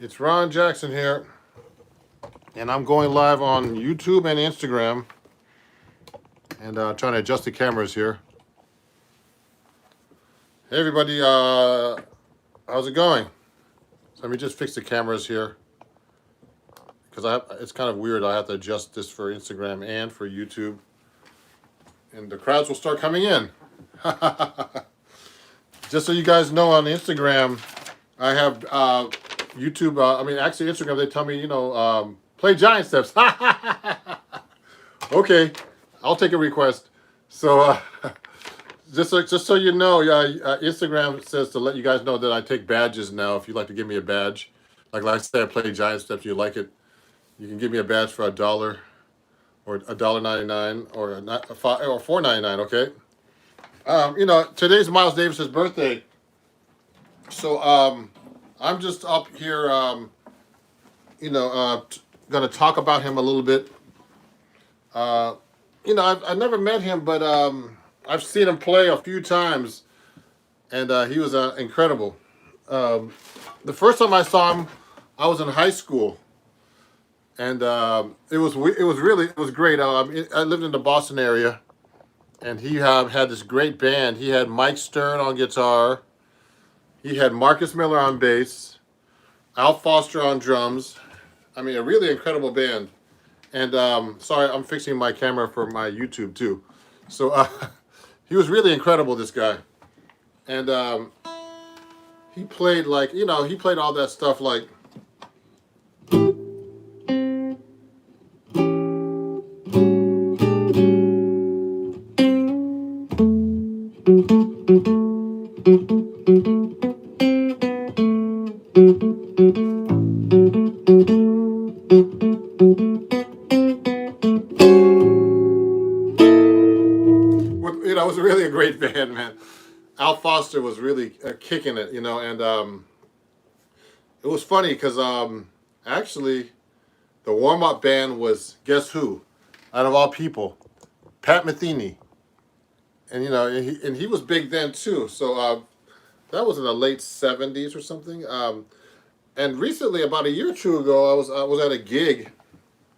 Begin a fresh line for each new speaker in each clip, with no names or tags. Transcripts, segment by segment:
It's Ron Jackson here, and I'm going live on YouTube and Instagram, and trying to adjust the cameras here. Hey everybody, how's it going? So let me just fix the cameras here, because it's kind of weird. I have to adjust this for Instagram and for YouTube, and the crowds will start coming in. Just so you guys know, on Instagram, I have YouTube. Actually, Instagram. They tell me, play giant steps. Okay, I'll take a request. So, just so you know, Instagram says to let you guys know that I take badges now. If you'd like to give me a badge, like I say, I play giant steps. You like it? You can give me a badge for $1 or $1.99 or $4.99. Okay. Today's Miles Davis's birthday, so I'm just up here, going to talk about him a little bit. I've never met him, but I've seen him play a few times, and he was incredible. The first time I saw him, I was in high school, and it was great. I lived in the Boston area, and he had this great band. He had Mike Stern on guitar, he had Marcus Miller on bass, Al Foster on drums. I mean, a really incredible band. And sorry, I'm fixing my camera for my YouTube too. So he was really incredible, this guy. And he played he played all that stuff like. It was really a great band, man. Al Foster was really kicking it, and it was funny because actually the warm-up band was, guess who? Out of all people, Pat Metheny. And he was big then too. So that was in the late '70s or something. And recently, about a year or two ago, I was at a gig,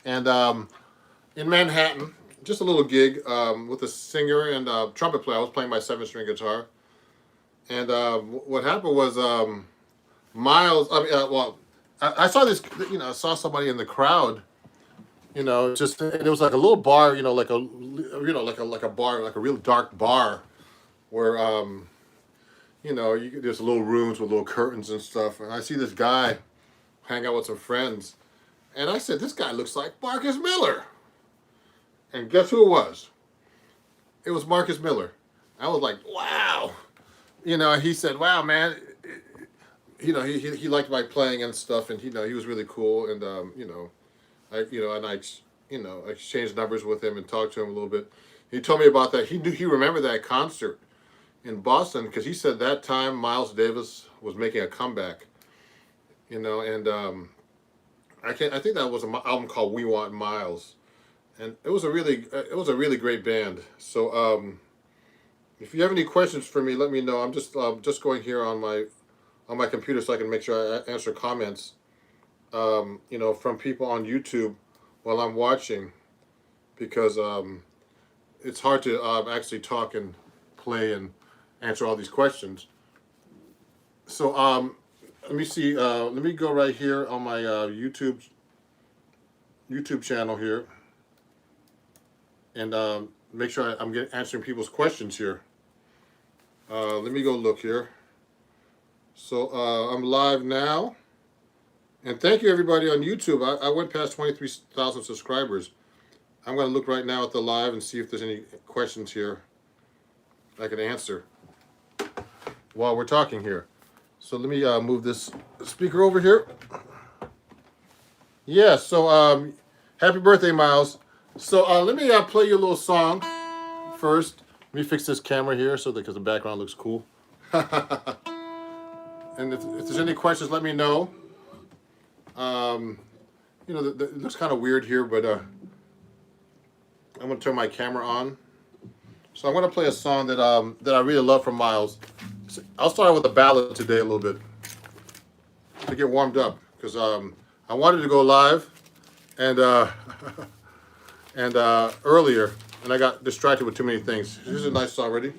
and in Manhattan, just a little gig with a singer and trumpet player. I was playing my 7-string guitar, and what happened was Miles. I saw this. I saw somebody in the crowd. Just and it was like a little bar. Like a bar, like a real dark bar, where there's little rooms with little curtains and stuff. And I see this guy hang out with some friends, and I said, "This guy looks like Marcus Miller." And guess who it was? It was Marcus Miller. I was like, wow. He said, wow, man. He liked my playing and stuff, and he was really cool. And I exchanged numbers with him and talked to him a little bit. He told me about that. He remembered that concert in Boston because he said that time Miles Davis was making a comeback. And I think that was an album called We Want Miles. And it was a really great band. So if you have any questions for me, let me know. I'm just going here on my computer so I can make sure I answer comments, from people on YouTube while I'm watching, because it's hard to actually talk and play and answer all these questions. So let me see. Let me go right here on my YouTube channel here, and make sure I'm answering people's questions here. Let me go look here. So I'm live now, and thank you everybody on YouTube. I went past 23,000 subscribers. I'm going to look right now at the live and see if there's any questions here I can answer while we're talking here. So let me move this speaker over here. Yeah, so happy birthday, Miles. So let me play you a little song first. Let me fix this camera here because the background looks cool. And if there's any questions, let me know. It looks kind of weird here, but I'm going to turn my camera on. So I'm going to play a song that I really love from Miles. I'll start with a ballad today a little bit to get warmed up. because I wanted to go live and and earlier, and I got distracted with too many things. Here's a nice song. Ready?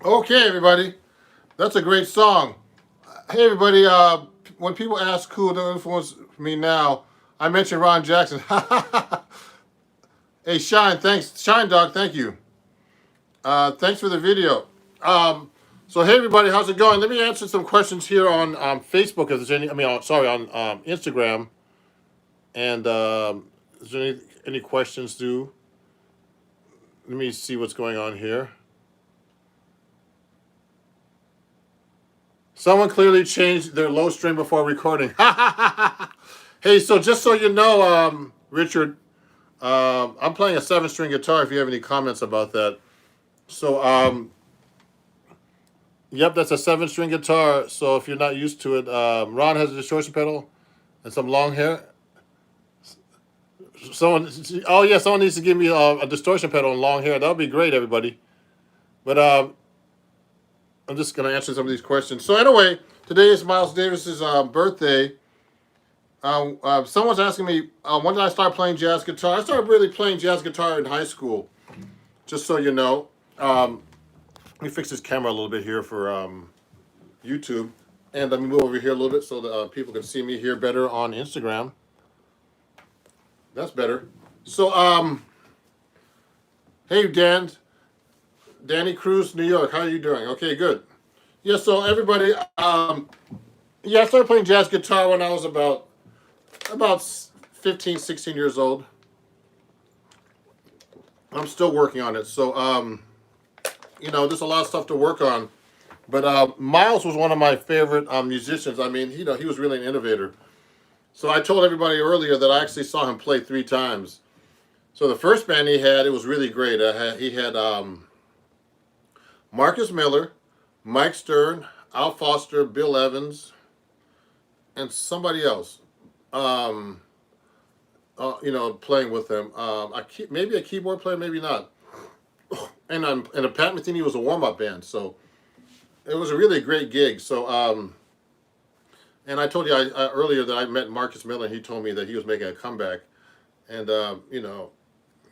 Okay, everybody, that's a great song. Hey, everybody. When people ask who influenced me now, I mentioned Ron Jackson. Hey, Hey, Shine, thanks. Shine Dog, thank you. Thanks for the video. So hey everybody, how's it going? Let me answer some questions here on Facebook. If there's any, sorry, on Instagram. And is there any questions? Let me see what's going on here. Someone clearly changed their low string before recording. Hey, so just so you know, Richard, I'm playing a 7-string guitar. If you have any comments about that. So yep, that's a 7-string guitar. So if you're not used to it, Ron has a distortion pedal and some long hair. Someone needs to give me a distortion pedal and long hair. That would be great, everybody. But I'm just gonna answer some of these questions. So anyway, today is Miles Davis's birthday. Someone's asking me when did I start playing jazz guitar? I started really playing jazz guitar in high school. Just so you know. Let me fix this camera a little bit here for YouTube, and let me move over here a little bit so that people can see me here better on Instagram. That's better. So, hey, Danny Cruz, New York. How are you doing? Okay, good. Yeah, so everybody, I started playing jazz guitar when I was about 15, 16 years old. I'm still working on it. So, there's a lot of stuff to work on. But Miles was one of my favorite musicians. I mean, he was really an innovator. So I told everybody earlier that I actually saw him play 3 times. So the first band he had, it was really great. He had Marcus Miller, Mike Stern, Al Foster, Bill Evans, and somebody else, playing with him. Maybe a keyboard player, maybe not. And a Pat Metheny was a warm-up band. So it was a really great gig. So, and I told you earlier that I met Marcus Miller, and he told me that he was making a comeback. And,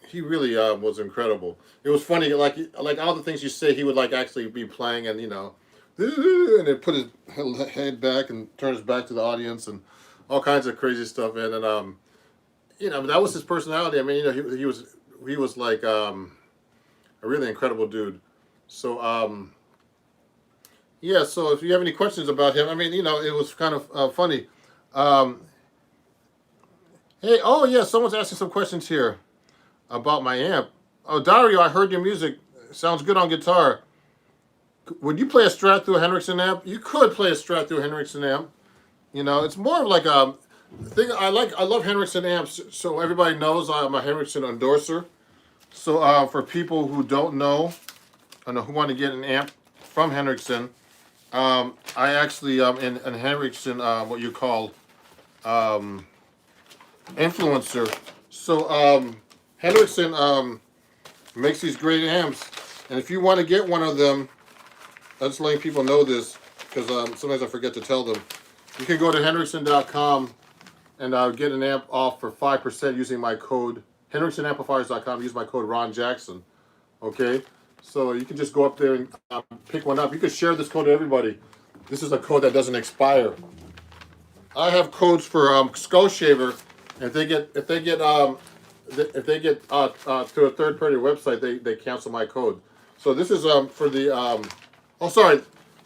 he really was incredible. It was funny, like all the things you say, he would actually be playing and, and then put his head back and turn his back to the audience and all kinds of crazy stuff. And then, that was his personality. I mean, he was like a really incredible dude. So, so if you have any questions about him, I mean, it was kind of funny. Someone's asking some questions here about my amp. Oh, Dario, I heard your music. Sounds good on guitar. Would you play a Strat through a Henriksen amp? You could play a Strat through a Henriksen amp. It's more of like a thing. I love Henriksen amps, so everybody knows I'm a Henriksen endorser. So for people who don't know, and who want to get an amp from Henriksen, I actually in Henriksen what you call influencer. So Henriksen makes these great amps, and if you want to get one of them, I'm just letting people know this because sometimes I forget to tell them. You can go to henriksen.com and get an amp off for 5% using my code henriksenamplifiers.com. Use my code Ron Jackson. Okay. So you can just go up there and pick one up. You can share this code to everybody. This is a code that doesn't expire. I have codes for Skull Shaver. If they get to a third-party website, they cancel my code. So this is for the sorry,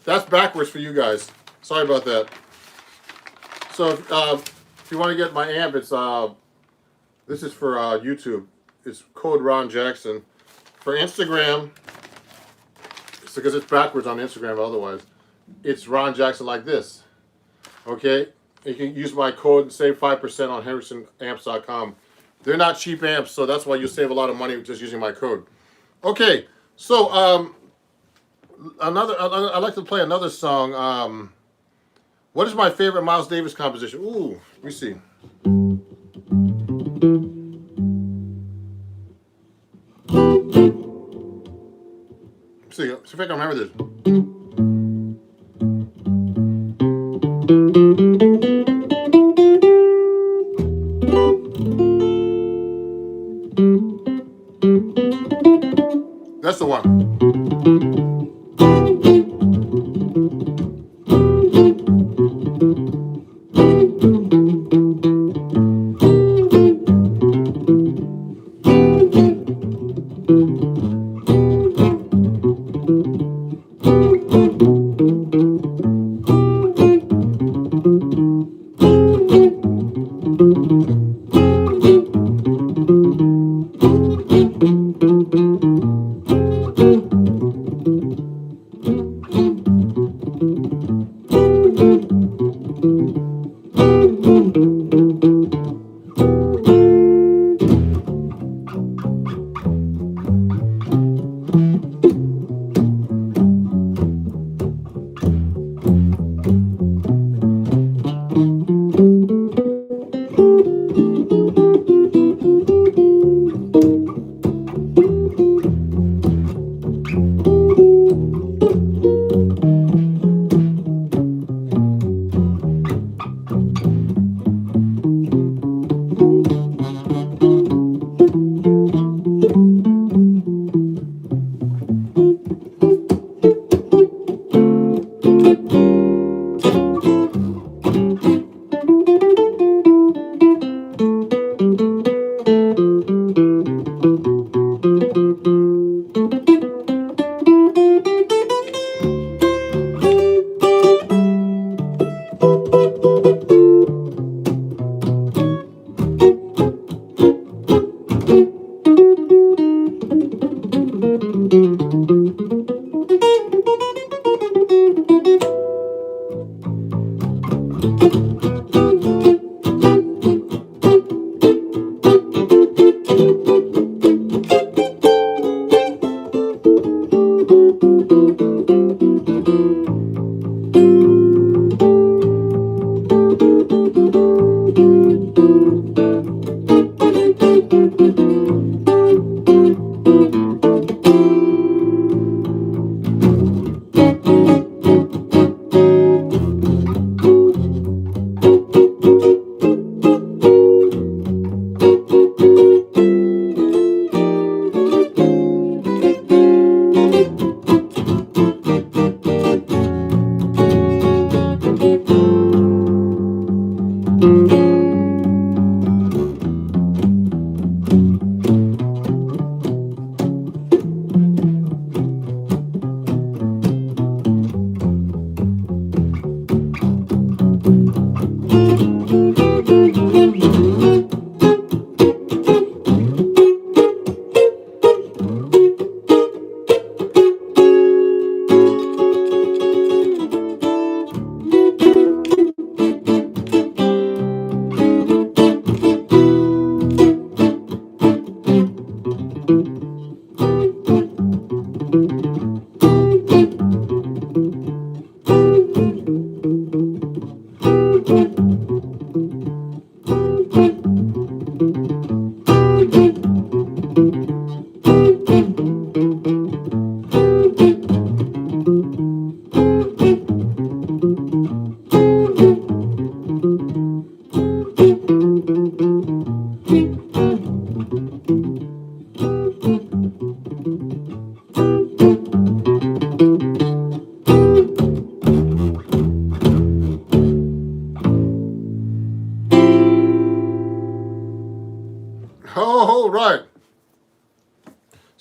that's backwards for you guys. Sorry about that. So if you want to get my amp, it's this is for YouTube. It's code Ron Jackson. For Instagram, it's because it's backwards on Instagram. Otherwise, it's Ron Jackson like this. Okay, you can use my code and save 5% on henriksenamps.com. They're not cheap amps, so that's why you save a lot of money just using my code. Okay, so I'd like to play another song. What is my favorite Miles Davis composition? Ooh, let me see. See if I can remember this. That's the one.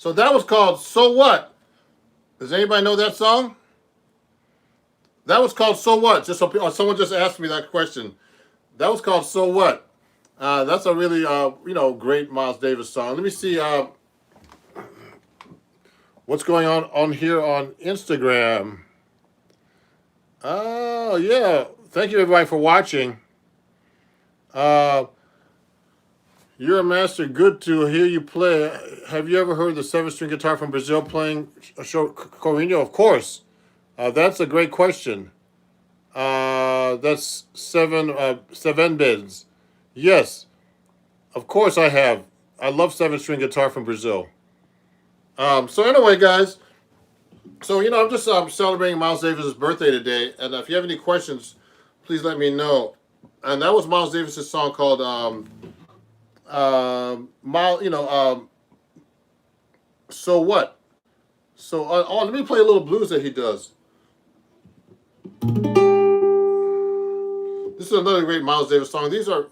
So that was called So What? Does anybody know that song? That was called So What? Just so, someone just asked me that question. That was called So What? That's a really great Miles Davis song. Let me see what's going on here on Instagram. Oh yeah, thank you everybody for watching. You're a master. Good to hear you play. Have you ever heard the seven-string guitar from Brazil playing a show, Corino? Of course. That's a great question. That's seven beds. Yes, of course I have. I love seven-string guitar from Brazil. So anyway, guys. So I'm just celebrating Miles Davis's birthday today, and if you have any questions, please let me know. And that was Miles Davis's song called So What? So let me play a little blues that he does. This is another great Miles Davis song. These are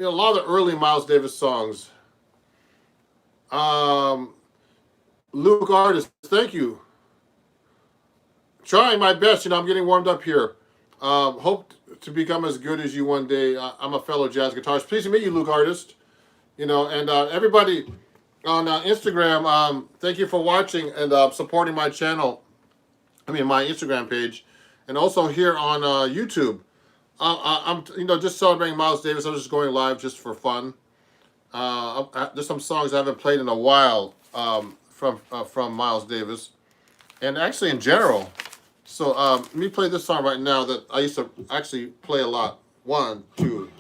a lot of the early Miles Davis songs. Luke Artist, thank you. Trying my best. I'm getting warmed up here. Hope to become as good as you one day. I'm a fellow jazz guitarist. Pleased to meet you, Luke Artist. And everybody on Instagram, thank you for watching and supporting my channel. My Instagram page, and also here on YouTube. I'm just celebrating Miles Davis. I'm just going live just for fun. There's some songs I haven't played in a while from Miles Davis, and actually in general. So let me play this song right now that I used to actually play a lot. 1, 2.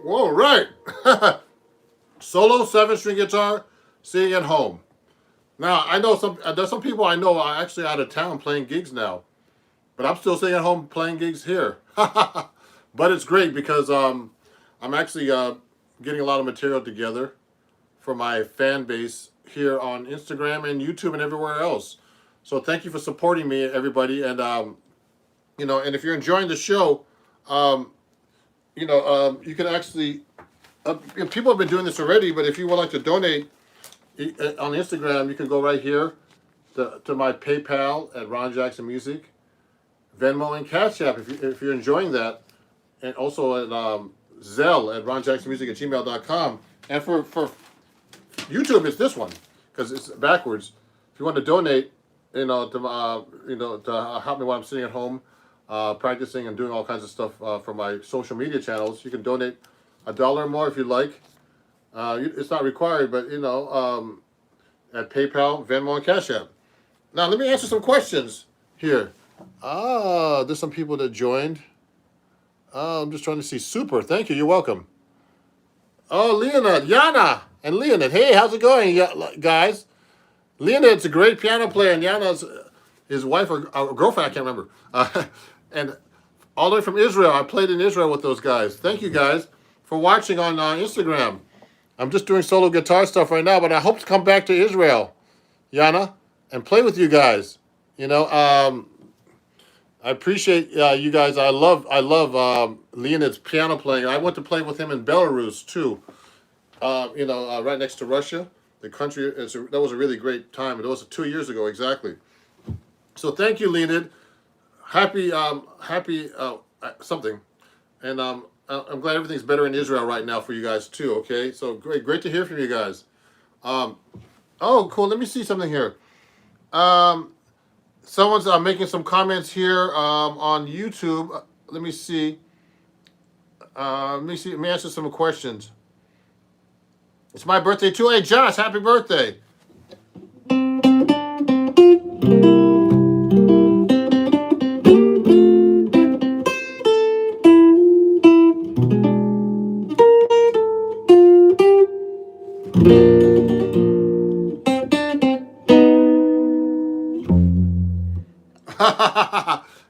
All right. Solo 7-string guitar, sitting at home. Now I know there's some people I know are actually out of town playing gigs now, but I'm still sitting at home playing gigs here. But it's great because I'm actually getting a lot of material together for my fan base here on Instagram and YouTube and everywhere else. So thank you for supporting me, everybody. And and if you're enjoying the show, um, you can actually. People have been doing this already, but if you would like to donate on Instagram, you can go right here to my PayPal at Ron Jackson Music, Venmo, and Cash App if you're enjoying that, and also at Zelle at ronjacksonmusic@gmail.com. And for YouTube, it's this one because it's backwards. If you want to donate, to help me while I'm sitting at home, practicing and doing all kinds of stuff for my social media channels, you can donate $1 or more if you like. It's not required, but at PayPal, Venmo, and Cash App. Now let me answer some questions here. There's some people that joined. I'm just trying to see. Super, thank you. You're welcome. Oh, Leonid, Yana, and Leonid. Hey, how's it going, guys? Leonid's a great piano player, and Yana's his wife or girlfriend. I can't remember. And all the way from Israel. I played in Israel with those guys. Thank you guys for watching on Instagram. I'm just doing solo guitar stuff right now, but I hope to come back to Israel, Yana, and play with you guys. I appreciate you guys. I love Leonid's piano playing. I went to play with him in Belarus too. Right next to Russia, the country. That was a really great time. It was 2 years ago exactly. So thank you, Leonid. Happy something, and I'm glad everything's better in Israel right now for you guys too. Okay, so great to hear from you guys. Oh, cool. Let me see something here. Someone's making some comments here on YouTube. Let me see. Let me answer some questions. It's my birthday too. Hey, Josh, happy birthday.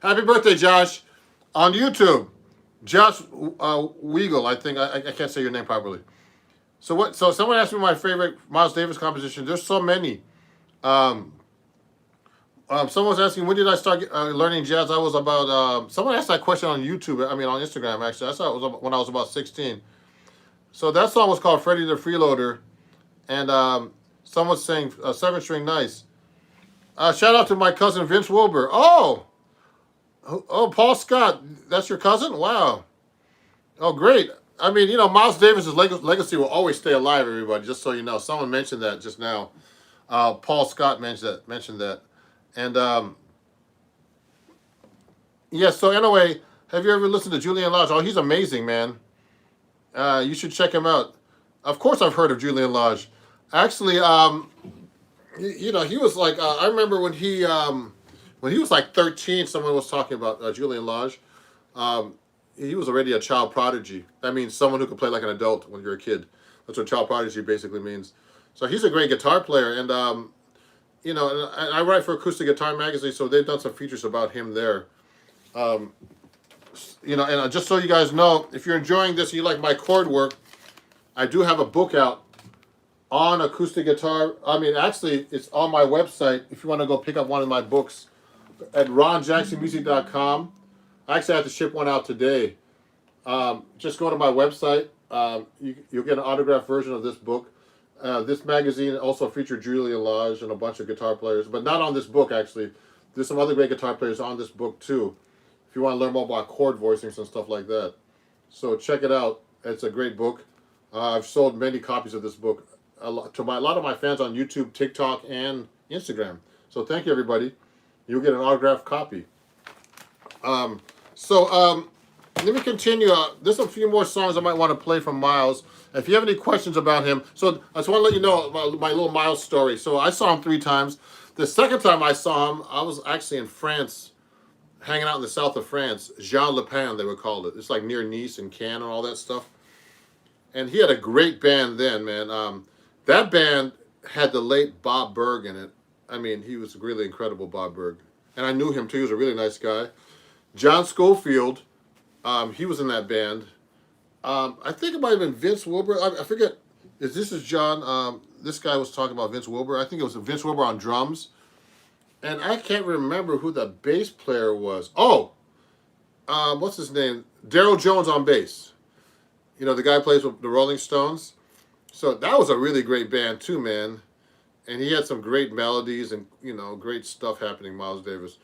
Happy birthday, Josh. On YouTube, Josh Weigel, I think. I can't say your name properly. So someone asked me my favorite Miles Davis composition. There's so many. Someone was asking, when did I start learning jazz? I was about, someone asked that question on YouTube, on Instagram, actually. I saw it was when I was about 16. So that song was called Freddie the Freeloader. And someone saying, 7-string nice. Shout out to my cousin Vince Wilbur. Oh, Paul Scott. That's your cousin? Wow. Oh, great. I mean, Miles Davis's legacy will always stay alive, everybody, just so you know. Someone mentioned that just now. Paul Scott mentioned that. And, so anyway, have you ever listened to Julian Lodge? Oh, he's amazing, man. You should check him out. Of course I've heard of Julian Lodge. Actually, he was like, I remember when he was like 13, someone was talking about Julian Lodge. He was already a child prodigy. That means someone who can play like an adult when you're a kid. That's what child prodigy basically means. So he's a great guitar player, and and I write for Acoustic Guitar Magazine, so they've done some features about him there. And just so you guys know, if you're enjoying this and you like my chord work, I do have a book out on acoustic guitar. I mean, actually, it's on my website. If you want to go pick up one of my books at ronjacksonmusic.com. I actually have to ship one out today. Just go to my website. You'll get an autographed version of this book. This magazine also featured Julian Lodge and a bunch of guitar players, but not on this book, actually. There's some other great guitar players on this book, too, if you want to learn more about chord voicings and stuff like that. So check it out. It's a great book. I've sold many copies of this book to a lot of my fans on YouTube, TikTok, and Instagram. So thank you, everybody. You'll get an autographed copy. Let me continue. There's a few more songs I might want to play from Miles. If you have any questions about him, so I just want to let you know about my little Miles story. So I saw him 3 times. The second time I saw him, I was actually in France, hanging out in the south of France. Jean Le Pen, they would call it. It's like near Nice and Cannes and all that stuff. and he had a great band then, man. That band had the late Bob Berg in it. I mean, he was really incredible, Bob Berg, and I knew him too. He was a really nice guy. John Schofield, he was in that band. I think it might have been Vince Wilbur. I forget. This is John? This guy was talking about Vince Wilbur. I think it was Vince Wilbur on drums. And I can't remember who the bass player was. Oh, what's his name? Daryl Jones on bass. You know, the guy who plays with the Rolling Stones. So that was a really great band too, man. And he had some great melodies and, you know, great stuff happening, Miles Davis.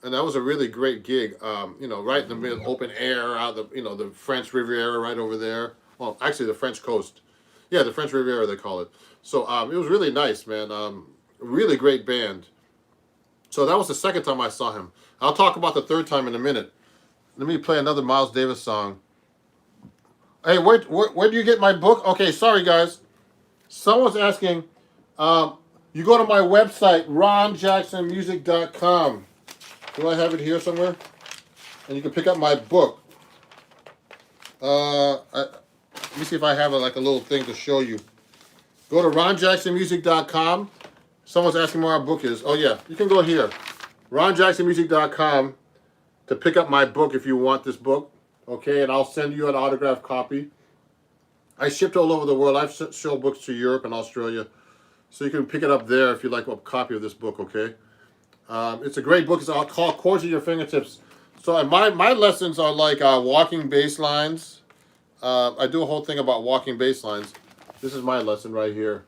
And that was a really great gig. You know, right in the middle, open air, out the, you know, the French Riviera right over there. Well, actually the French coast. Yeah, the French Riviera they call it. So it was really nice, man. Really great band. So that was the second time I saw him. I'll talk about the third time in a minute. Let me play another Miles Davis song. Hey, where do you get my book? Okay, sorry guys. Someone's asking. You go to my website, ronjacksonmusic.com. Do I have it here somewhere? And you can pick up my book. Let me see if I have like a little thing to show you. Go to ronjacksonmusic.com. Someone's asking where our book is. Oh yeah, you can go here. ronjacksonmusic.com to pick up my book if you want this book. Okay, and I'll send you an autographed copy. I shipped all over the world. I've sold books to Europe and Australia. So you can pick it up there if you like a copy of this book, okay? It's a great book. It's called Chords at Your Fingertips. So my lessons are like walking bass lines. I do a whole thing about walking bass lines. This is my lesson right here.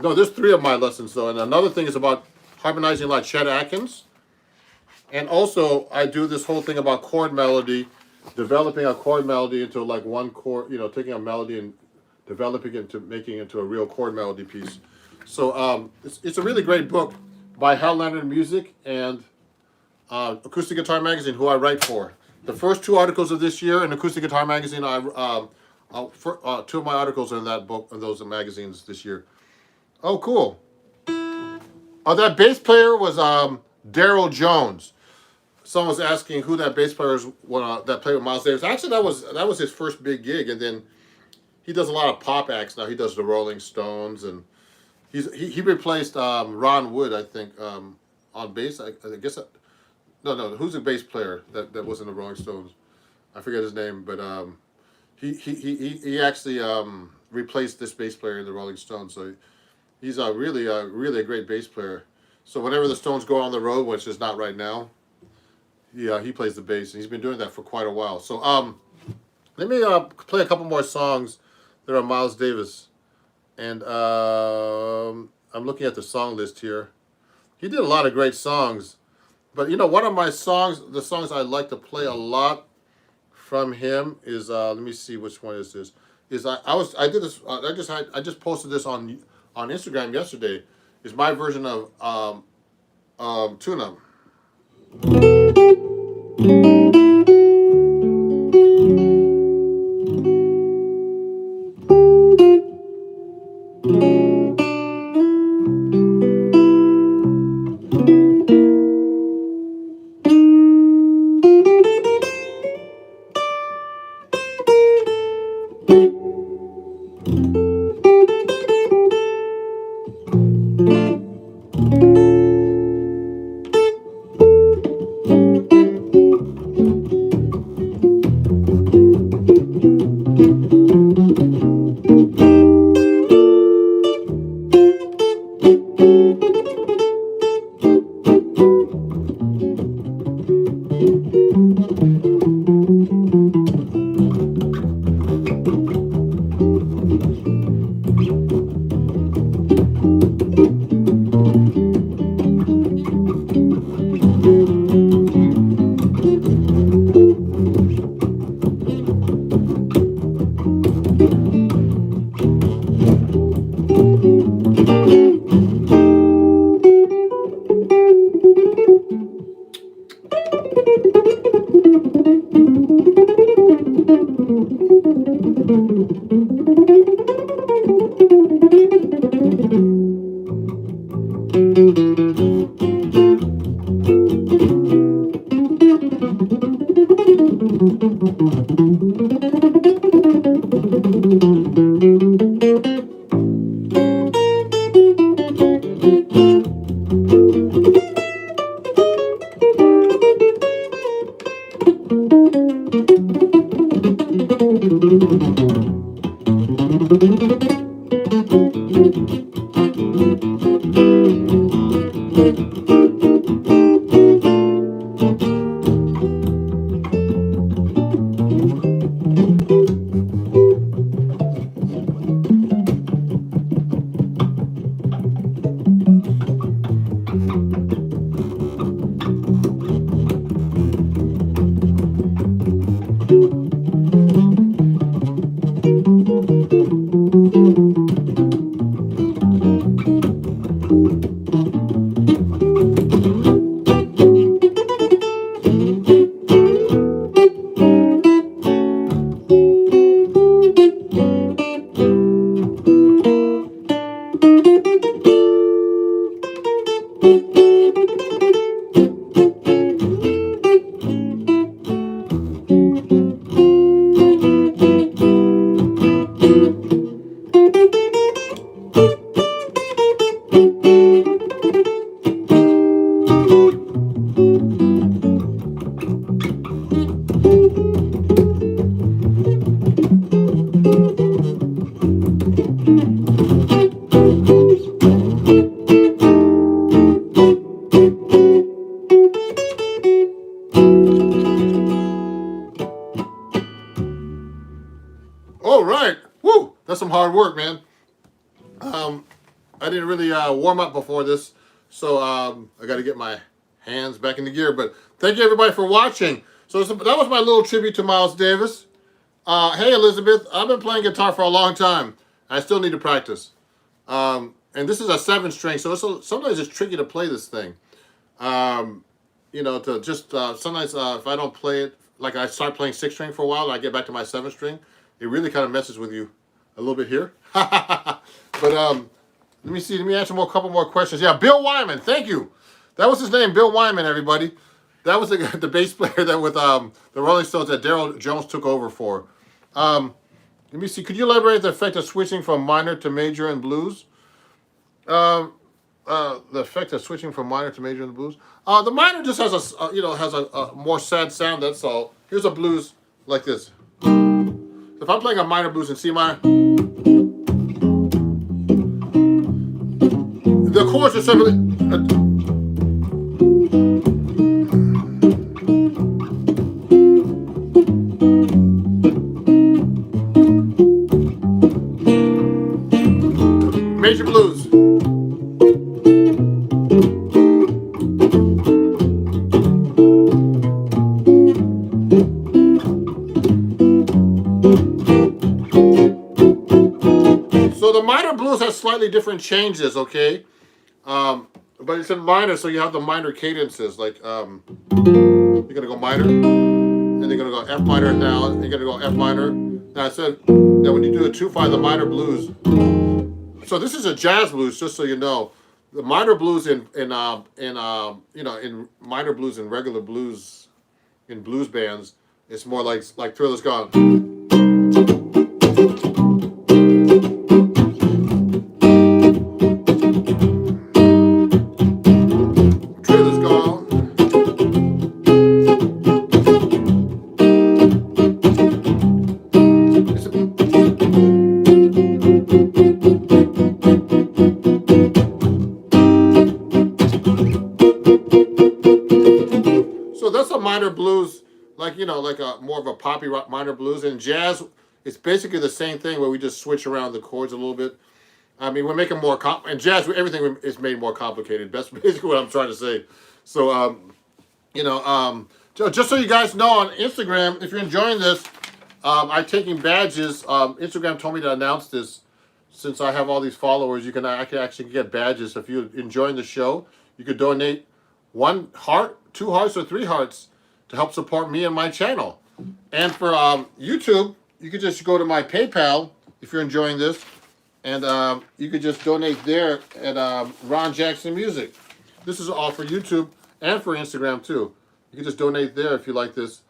No, there's 3 of my lessons though. And another thing is about harmonizing like Chet Atkins. And also I do this whole thing about chord melody, developing a chord melody into like one chord, you know, taking a melody and developing it into making it into a real chord melody piece. So it's a really great book by Hal Leonard Music and Acoustic Guitar Magazine, who I write for. The first 2 articles of this year in Acoustic Guitar Magazine, 2 of my articles are in that book, in those magazines this year. Oh, cool. Oh, that bass player was Daryl Jones. Someone was asking who that bass player is that played with Miles Davis. Actually, that was his first big gig, and then he does a lot of pop acts now. He does the Rolling Stones, and he replaced Ron Wood, I think, on bass. I guess no. Who's the bass player that was in the Rolling Stones? I forget his name, but he actually replaced this bass player in the Rolling Stones. So he's really a great bass player. So whenever the Stones go on the road, which is not right now, he plays the bass, and he's been doing that for quite a while. So let me play a couple more songs that are Miles Davis. And I'm looking at the song list here. He did a lot of great songs. But, you know, one of my songs, the songs I like to play a lot from him is, let me see which one is this. I just posted this on Instagram yesterday. Is my version of Tune-Up. All right. Woo! That's some hard work, man. I didn't really warm up before this, so I got to get my hands back into gear. But thank you, everybody, for watching. So that was my little tribute to Miles Davis. Hey, Elizabeth, I've been playing guitar for a long time. I still need to practice. And this is a 7-string, so sometimes it's tricky to play this thing. You know, to just sometimes if I don't play it, like I start playing 6-string for a while, and I get back to my 7-string, it really kind of messes with you a little bit here. But let me see. Let me answer a couple more questions. Yeah, Bill Wyman. Thank you. That was his name, Bill Wyman. Everybody. That was the bass player that with the Rolling Stones that Daryl Jones took over for. Let me see. Could you elaborate the effect of switching from minor to major in blues? The effect of switching from minor to major in the blues. The minor just has a more sad sound. That's all. Here's a blues like this. If I'm playing a minor blues in C minor, the chords are simply. Major blues. So the minor blues has slightly different changes, okay? But it's in minor, so you have the minor cadences. Like you're gonna go minor, and you're gonna go F minor now. You're gonna go F minor. Now I said that when you do a 2/5, the minor blues. So this is a jazz blues, just so you know. The minor blues in minor blues and regular blues in blues bands, it's more like Thriller's Gone. Minor blues, like a more of a poppy rock minor blues. And jazz, it's basically the same thing where we just switch around the chords a little bit. I mean, we're making more and jazz, everything is made more complicated. That's basically what I'm trying to say. So just so you guys know, on Instagram, if you're enjoying this, I'm taking badges. Instagram told me to announce this. Since I have all these followers, I can actually get badges. If you're enjoying the show, you could donate 1 heart, 2 hearts, or 3 hearts to help support me and my channel. And for YouTube, you could just go to my PayPal if you're enjoying this, and you could just donate there at Ron Jackson Music. This is all for YouTube and for Instagram too. You can just donate there if you like this.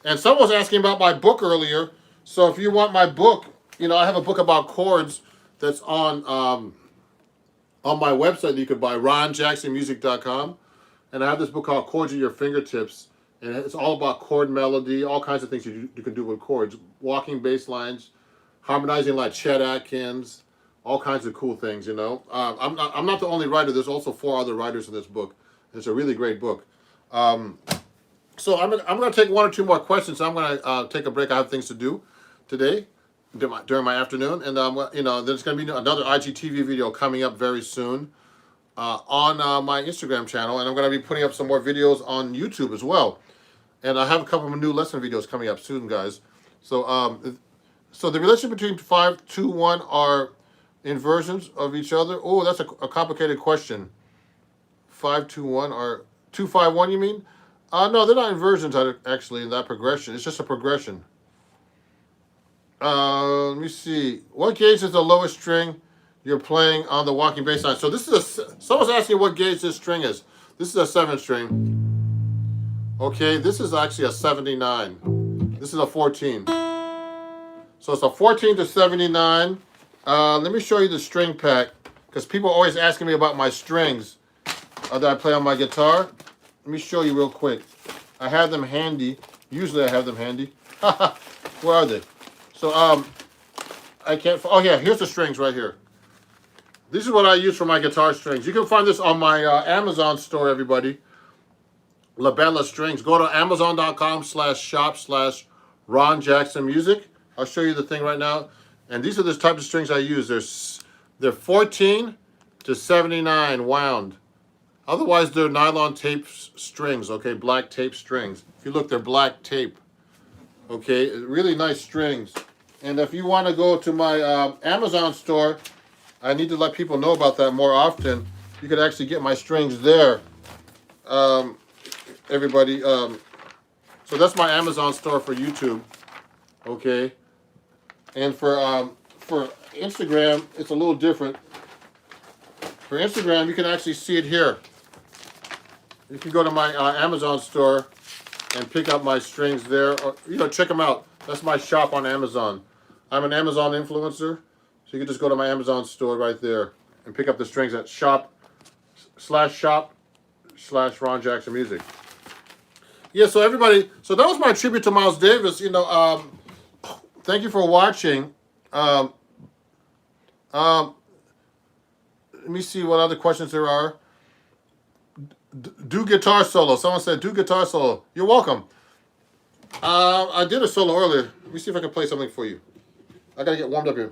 And someone was asking about my book earlier. So if you want my book, I have a book about chords that's on my website that you could buy, ronjacksonmusic.com. And I have this book called Chords at Your Fingertips. And it's all about chord melody, all kinds of things you can do with chords. Walking bass lines, harmonizing like Chet Atkins, all kinds of cool things, I'm not the only writer. There's also 4 other writers in this book. It's a really great book. So I'm going to take 1 or 2 more questions. I'm going to take a break. I have things to do today during my afternoon. And, there's going to be another IGTV video coming up very soon on my Instagram channel. And I'm going to be putting up some more videos on YouTube as well. And I have a couple of new lesson videos coming up soon, guys. So so the relationship between 5, 2, 1 are inversions of each other. Oh, that's a complicated question. 5, 2, 1 are 2, 5, 1, you mean? No, they're not inversions actually in that progression. It's just a progression. Let me see. What gauge is the lowest string you're playing on the walking bass line? So this is someone's asking what gauge this string is. This is a 7 string. Okay, this is actually a 79. This is a 14. So it's a 14 to 79. Let me show you the string pack, because people are always asking me about my strings that I play on my guitar. Let me show you real quick. I have them handy. Usually I have them handy. Where are they? So I can't. Oh yeah, here's the strings right here. This is what I use for my guitar strings. You can find this on my Amazon store, everybody. Labella strings. Go to amazon.com/shop/Ron Jackson Music. I'll show you the thing right now. And these are the type of strings I use. They're 14 to 79 wound. Otherwise, they're nylon tape strings, okay? Black tape strings. If you look, they're black tape. Okay, really nice strings. And if you want to go to my Amazon store, I need to let people know about that more often. You could actually get my strings there. Everybody. So that's my Amazon store for YouTube. Okay. And for Instagram, it's a little different. For Instagram, you can actually see it here. You can go to my Amazon store and pick up my strings there. Or, check them out. That's my shop on Amazon. I'm an Amazon influencer. So you can just go to my Amazon store right there and pick up the strings at shop/Ron Jackson Music. Yeah, so everybody, so that was my tribute to Miles Davis. Thank you for watching. Let me see what other questions there are. Do guitar solo. Someone said, do guitar solo. You're welcome. I did a solo earlier. Let me see if I can play something for you. I gotta get warmed up here.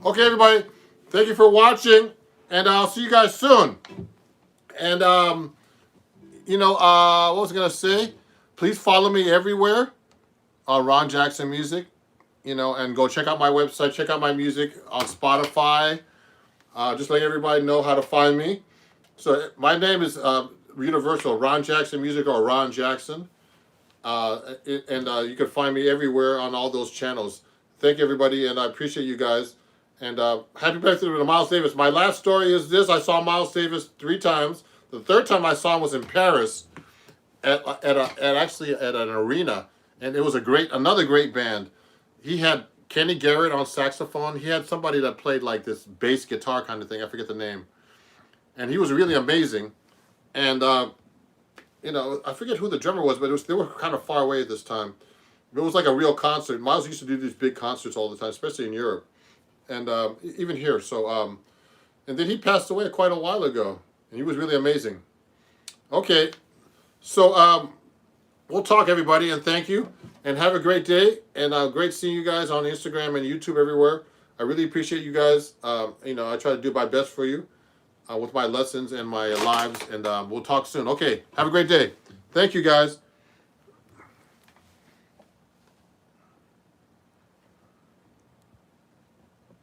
Okay, everybody, thank you for watching, and I'll see you guys soon. And, what was I going to say? please follow me everywhere on Ron Jackson Music, you know, and go check out my website, check out my music on Spotify. Just letting everybody know how to find me. So my name is Universal, Ron Jackson Music or Ron Jackson. And you can find me everywhere on all those channels. Thank you, everybody, and I appreciate you guys. And happy birthday to Miles Davis. My last story is this. I saw Miles Davis 3 times. The third time I saw him was in Paris actually at an arena. And it was another great band. He had Kenny Garrett on saxophone. He had somebody that played like this bass guitar kind of thing. I forget the name. And he was really amazing. And, you know, I forget who the drummer was, but they were kind of far away at this time. It was like a real concert. Miles used to do these big concerts all the time, especially in Europe. And even here. So, and then he passed away quite a while ago. And he was really amazing. Okay. So, we'll talk, everybody, and thank you. And have a great day. And great seeing you guys on Instagram and YouTube everywhere. I really appreciate you guys. You know, I try to do my best for you with my lessons and my lives. And we'll talk soon. Okay. Have a great day. Thank you, guys.